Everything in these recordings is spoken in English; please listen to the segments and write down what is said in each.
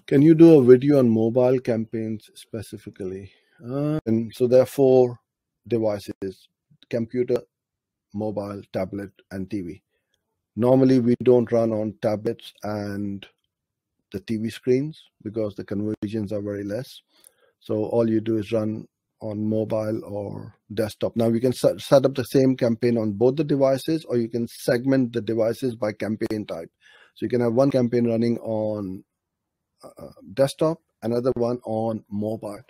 Can you do a video on mobile campaigns specifically? And so there are four devices: computer, mobile, tablet, and TV. Normally, we don't run on tablets and the TV screens because the conversions are very less. So all you do is run on mobile or desktop. Now we can set up the same campaign on both the devices, or you can segment the devices by campaign type. So you can have one campaign running on desktop, another one on mobile.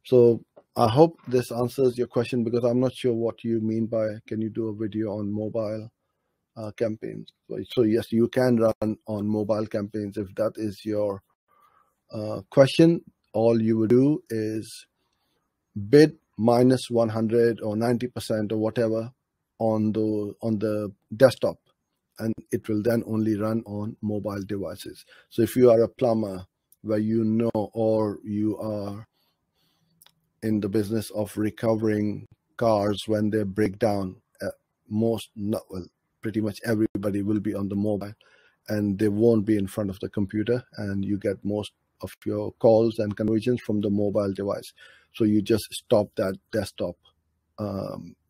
So I hope this answers your question, because I'm not sure what you mean by can you do a video on mobile campaigns. So yes, you can run on mobile campaigns if that is your question. All you would do is bid minus 100 or 90% or whatever on the desktop, and it will then only run on mobile devices. So if you are a plumber, where you know, or you are in the business of recovering cars when they break down, pretty much everybody will be on the mobile, and they won't be in front of the computer, and you get most of your calls and conversions from the mobile device. So you just stop that desktop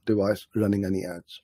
device running any ads.